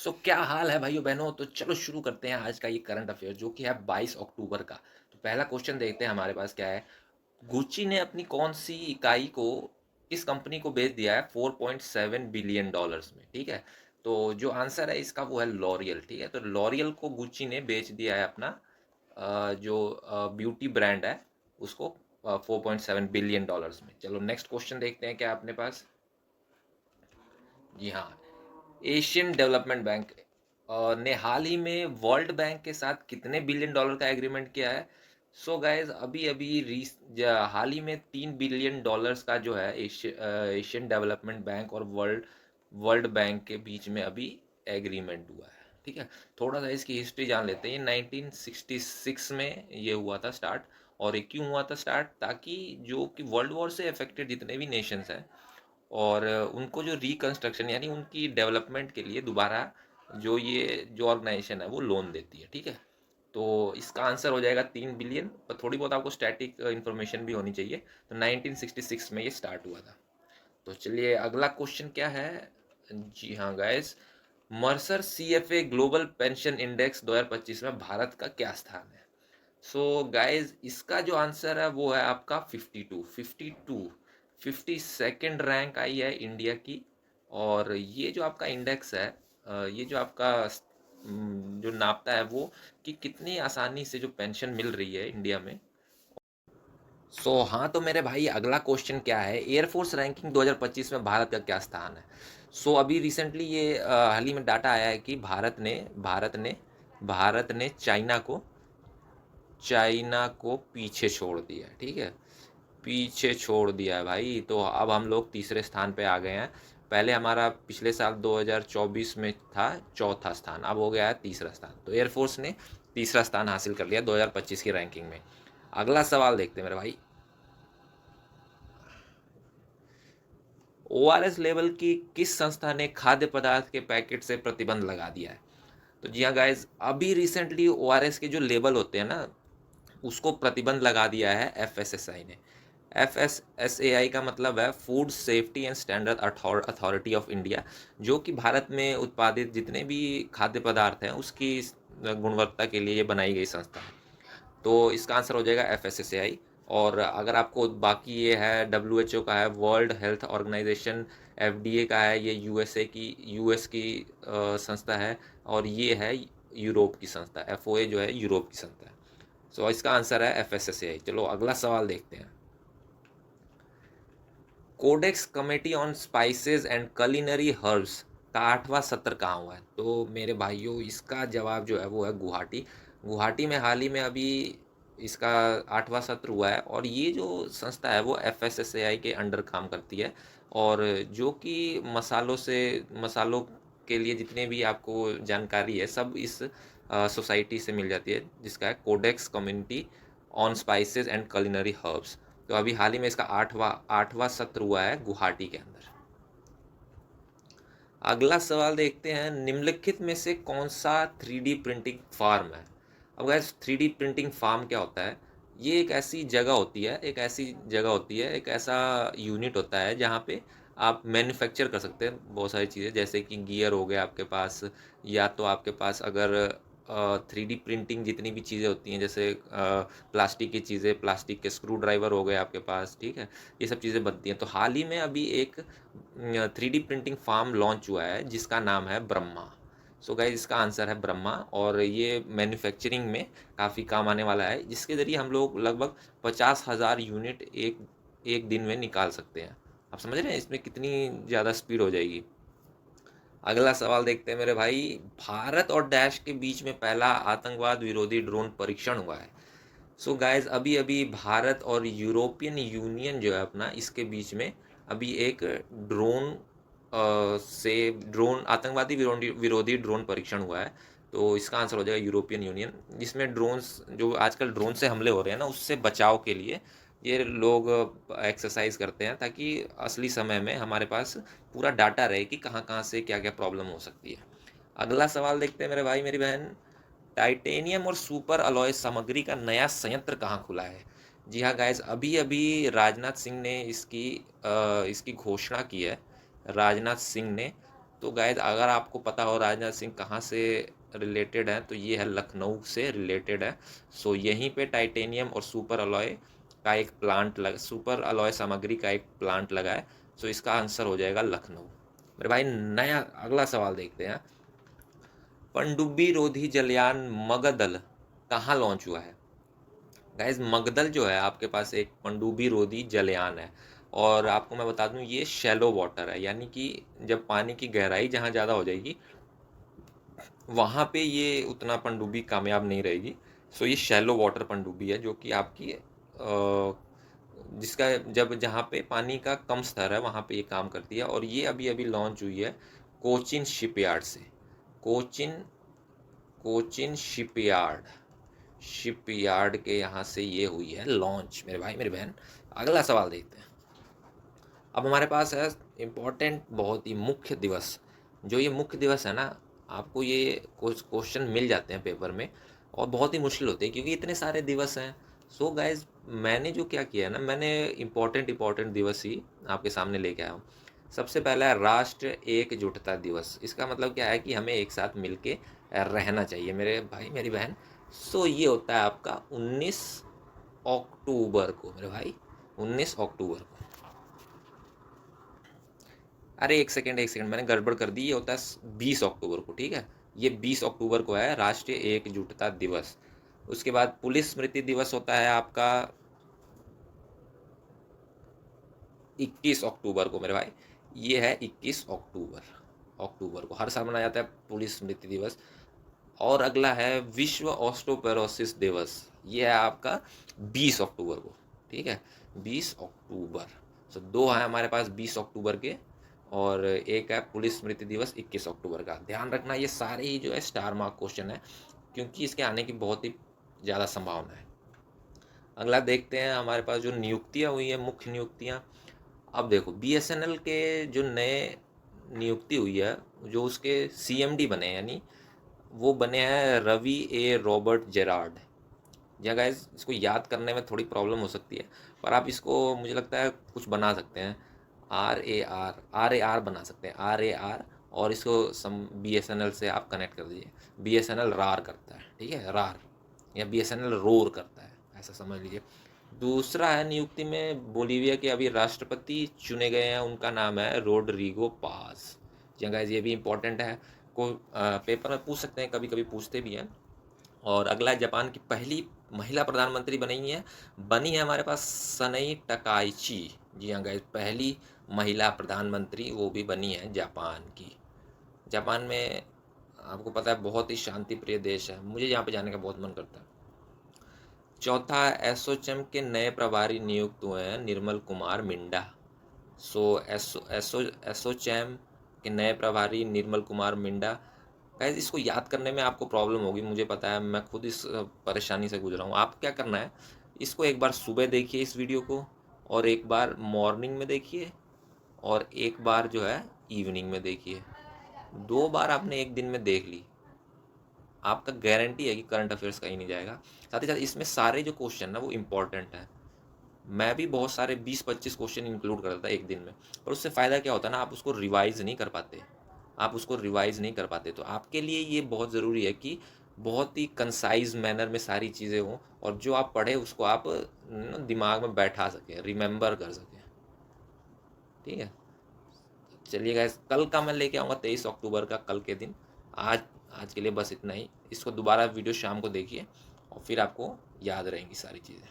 सो क्या हाल है भाइयों बहनों। तो चलो शुरू करते हैं आज का ये करंट अफेयर जो कि है 22 अक्टूबर का। तो पहला क्वेश्चन देखते हैं हमारे पास क्या है। गुच्ची ने अपनी कौन सी इकाई को किस कंपनी को बेच दिया है 4.7 बिलियन डॉलर्स में। ठीक है, तो जो आंसर है इसका वो है लॉरियल। ठीक है, तो लॉरियल को गुच्ची ने बेच दिया है अपना जो ब्यूटी ब्रांड है उसको 4.7 बिलियन डॉलर्स में। चलो नेक्स्ट क्वेश्चन देखते हैं क्या है अपने पास। जी हाँ, एशियन डेवलपमेंट बैंक ने हाल ही में वर्ल्ड बैंक के साथ कितने बिलियन डॉलर का एग्रीमेंट किया है। सो गाइज अभी अभी हाल ही में 3 बिलियन डॉलर्स का जो है एशियन डेवलपमेंट बैंक और वर्ल्ड वर्ल्ड बैंक के बीच में अभी एग्रीमेंट हुआ है। ठीक है, थोड़ा सा इसकी हिस्ट्री जान लेते हैं। ये 1966 में ये हुआ था स्टार्ट। और ये क्यों हुआ था स्टार्ट, ताकि जो कि वर्ल्ड वॉर से अफेक्टेड जितने भी नेशंस हैं और उनको जो रिकंस्ट्रक्शन यानी उनकी डेवलपमेंट के लिए दोबारा जो ऑर्गेनाइजेशन है वो लोन देती है। ठीक है, तो इसका आंसर हो जाएगा 3 बिलियन। पर थोड़ी बहुत आपको स्टैटिक इन्फॉर्मेशन भी होनी चाहिए। तो 1966 में ये स्टार्ट हुआ था। तो चलिए अगला क्वेश्चन क्या है। जी हाँ guys, Mercer CFA global pension index 2025 में भारत का क्या स्थान है। सो गाइज इसका जो आंसर है वो है आपका 52 रैंक आई है इंडिया की। और ये जो आपका इंडेक्स है ये जो आपका जो नापता है वो कि कितनी आसानी से जो पेंशन मिल रही है इंडिया में। हाँ, तो मेरे भाई अगला क्वेश्चन क्या है, एयरफोर्स रैंकिंग 2025 में भारत का क्या स्थान है। अभी रिसेंटली ये हाल ही में डाटा आया है कि भारत ने चाइना को पीछे छोड़ दिया है। ठीक है, पीछे छोड़ दिया है भाई। तो अब हम लोग तीसरे स्थान पे आ गए हैं। पहले हमारा पिछले साल 2024 में था चौथा स्थान, अब हो गया है तीसरा स्थान। तो एयरफोर्स ने तीसरा स्थान हासिल कर लिया 2025 की रैंकिंग में। अगला सवाल देखते हैं मेरे भाई। ORS लेवल की किस संस्था ने खाद्य पदार्थ के पैकेट से प्रतिबंध लगा दिया है। तो जी हाँ गाइज, अभी रिसेंटली ORS के जो लेबल होते हैं ना उसको प्रतिबंध लगा दिया है FSSAI ने। FSSAI का मतलब है food safety and standard authority of India, जो कि भारत में उत्पादित जितने भी खाद्य पदार्थ हैं उसकी गुणवत्ता के लिए ये बनाई गई संस्था है। तो इसका आंसर हो जाएगा FSSAI। और अगर आपको बाकी ये है WHO का है वर्ल्ड हेल्थ ऑर्गेनाइजेशन, FDA का है ये यूएस की संस्था है। और ये है यूरोप की संस्था, FOA जो है यूरोप की संस्था है। इसका आंसर है FSSAI। चलो अगला सवाल देखते हैं। Codex committee on spices and culinary herbs का 8वां सत्र कहाँ हुआ है। तो मेरे भाइयों इसका जवाब जो है वो है गुवाहाटी। गुवाहाटी में हाल ही में अभी इसका 8वां सत्र हुआ है। और ये जो संस्था है वो FSSAI के अंडर काम करती है। और जो कि मसालों के लिए जितने भी आपको जानकारी है सब इस सोसाइटी से मिल जाती है, जिसका है codex community on spices and culinary herbs. तो अभी हाल ही में इसका आठवां सत्र हुआ है गुवाहाटी के अंदर। अगला सवाल देखते हैं, निम्नलिखित में से कौन सा 3D प्रिंटिंग फार्म है। अब गैस 3D प्रिंटिंग फार्म क्या होता है। ये एक ऐसा यूनिट होता है जहाँ पे आप मैन्युफैक्चर कर सकते हैं बहुत सारी चीज़ें, जैसे कि गियर हो गया आपके पास, या तो आपके पास अगर 3D प्रिंटिंग जितनी भी चीज़ें होती हैं जैसे प्लास्टिक की चीज़ें, प्लास्टिक के स्क्रू ड्राइवर हो गए आपके पास। ठीक है, ये सब चीज़ें बनती हैं। तो हाल ही में अभी एक 3D प्रिंटिंग फार्म लॉन्च हुआ है जिसका नाम है ब्रह्मा। गाइज इसका आंसर है ब्रह्मा। और ये मैन्युफैक्चरिंग में काफ़ी काम आने वाला है, जिसके ज़रिए हम लोग लगभग 50,000 यूनिट एक एक दिन में निकाल सकते हैं। आप समझ रहे हैं इसमें कितनी ज़्यादा स्पीड हो जाएगी। अगला सवाल देखते हैं मेरे भाई। भारत और डैश के बीच में पहला आतंकवाद विरोधी ड्रोन परीक्षण हुआ है। गाइज अभी अभी भारत और यूरोपियन यूनियन जो है अपना इसके बीच में अभी एक ड्रोन आतंकवादी विरोधी ड्रोन परीक्षण हुआ है। तो इसका आंसर हो जाएगा यूरोपियन यूनियन, जिसमें ड्रोन्स जो आजकल ड्रोन से हमले हो रहे हैं ना उससे बचाव के लिए ये लोग एक्सरसाइज करते हैं, ताकि असली समय में हमारे पास पूरा डाटा रहे कि कहाँ कहाँ से क्या क्या प्रॉब्लम हो सकती है। अगला सवाल देखते हैं मेरे भाई मेरी बहन। टाइटेनियम और सुपर अलॉय सामग्री का नया संयंत्र कहाँ खुला है। जी हाँ गाइज, अभी अभी राजनाथ सिंह ने इसकी घोषणा की है। राजनाथ सिंह ने तो गाइस अगर आपको पता हो राजनाथ सिंह कहाँ से रिलेटेड है, तो ये है लखनऊ से रिलेटेड है। सो यहीं पे टाइटेनियम और सुपर अलॉय का एक प्लांट लग सुपर अलॉय सामग्री का एक प्लांट लगा है। सो इसका आंसर हो जाएगा लखनऊ। मेरे भाई नया अगला सवाल देखते हैं। पनडुब्बी रोधी जलयान मगदल कहाँ लॉन्च हुआ है? गाइज मगदल जो है आपके पास एक पनडुब्बी रोधी जलयान है, और आपको मैं बता दूं ये शैलो वाटर है, यानी कि जब पानी की गहराई जहाँ ज़्यादा हो जाएगी वहाँ पे ये उतना पनडुब्बी कामयाब नहीं रहेगी। सो ये शैलो वाटर पनडुब्बी है जो कि आपकी जिसका जब जहाँ पे पानी का कम स्तर है वहाँ पे ये काम करती है, और ये अभी अभी लॉन्च हुई है कोचिन शिपयार्ड से। कोचिन कोचिन शिपयार्ड के यहाँ से ये हुई है लॉन्च मेरे भाई मेरे बहन। अगला सवाल देखते हैं। अब हमारे पास है इम्पोर्टेंट बहुत ही मुख्य दिवस। जो ये मुख्य दिवस है ना, आपको ये कुछ क्वेश्चन मिल जाते हैं पेपर में और बहुत ही मुश्किल होते हैं क्योंकि इतने सारे दिवस हैं। सो गाइज मैंने जो क्या किया है ना, मैंने इम्पोर्टेंट दिवस ही आपके सामने लेके आया हूँ। सबसे पहला है राष्ट्र एकजुटता दिवस। इसका मतलब क्या है कि हमें एक साथ मिल के रहना चाहिए मेरे भाई मेरी बहन। सो ये होता है आपका 19 अक्टूबर को मेरे भाई, 19 अक्टूबर को। अरे एक सेकंड मैंने गड़बड़ कर दी, ये होता है 20 अक्टूबर को, ठीक है। ये 20 अक्टूबर को है राष्ट्रीय एकजुटता दिवस। उसके बाद पुलिस स्मृति दिवस होता है आपका 21 अक्टूबर को मेरे भाई। ये है 21 अक्टूबर को हर साल मनाया जाता है पुलिस स्मृति दिवस। और अगला है विश्व ऑस्टोपेरोसिस दिवस। ये है आपका 20 अक्टूबर को, ठीक है, 20 अक्टूबर। सो दो है हमारे पास 20 अक्टूबर के, और एक है पुलिस स्मृति दिवस 21 अक्टूबर का। ध्यान रखना ये सारे ही जो है स्टार मार्क क्वेश्चन है क्योंकि इसके आने की बहुत ही ज़्यादा संभावना है। अगला देखते हैं हमारे पास जो नियुक्तियाँ हुई हैं, मुख्य नियुक्तियाँ। अब देखो बीएसएनएल के जो नए नियुक्ति हुई है, जो उसके सीएमडी बने हैं, यानी वो बने हैं रवि ए रॉबर्ट जेरार्ड। या गाइस इसको याद करने में थोड़ी प्रॉब्लम हो सकती है, पर आप इसको मुझे लगता है कुछ बना सकते हैं। आर ए आर बना सकते हैं, RAR। और इसको BSNL से आप कनेक्ट कर दीजिए। BSNL रार करता है, ठीक है, रार, या BSNL रोर करता है, ऐसा समझ लीजिए। दूसरा है नियुक्ति में बोलीविया के अभी राष्ट्रपति चुने गए हैं, उनका नाम है रोड्रिगो पाज। जी गाइस ये भी इम्पोर्टेंट है, को पेपर में पूछ सकते हैं, कभी कभी पूछते भी हैं। और अगला जापान की पहली महिला प्रधानमंत्री बनी है हमारे पास सनई टकाइची। जी हाँ गाइस पहली महिला प्रधानमंत्री वो भी बनी है जापान की। जापान में आपको पता है बहुत ही शांति प्रिय देश है, मुझे यहाँ पे जाने का बहुत मन करता है। चौथा एसोचैम के नए प्रभारी नियुक्त हुए हैं निर्मल कुमार मिंडा। सो एसोचैम के नए प्रभारी निर्मल कुमार मिंडा। गाइस इसको याद करने में आपको प्रॉब्लम होगी, मुझे पता है, मैं खुद इस परेशानी से गुजरा हूँ। आप क्या करना है, इसको एक बार सुबह देखिए इस वीडियो को, और एक बार मॉर्निंग में देखिए, और एक बार जो है इवनिंग में देखिए। 2 बार आपने एक दिन में देख ली, आपका गारंटी है कि करंट अफेयर्स कहीं नहीं जाएगा। साथ ही साथ इसमें सारे जो क्वेश्चन ना वो इम्पोर्टेंट हैं। मैं भी बहुत सारे 20-25 क्वेश्चन इंक्लूड करता था एक दिन में, पर उससे फ़ायदा क्या होता है ना, आप उसको रिवाइज नहीं कर पाते। तो आपके लिए ये बहुत ज़रूरी है कि बहुत ही कंसाइज मैनर में सारी चीज़ें हों, और जो आप पढ़े उसको आप दिमाग में बैठा सकें, रिमेंबर कर सकें, ठीक है। चलिए गाइस कल का मैं लेके आऊँगा 23 अक्टूबर का, कल के दिन। आज आज के लिए बस इतना ही। इसको दोबारा वीडियो शाम को देखिए और फिर आपको याद रहेंगी सारी चीज़ें।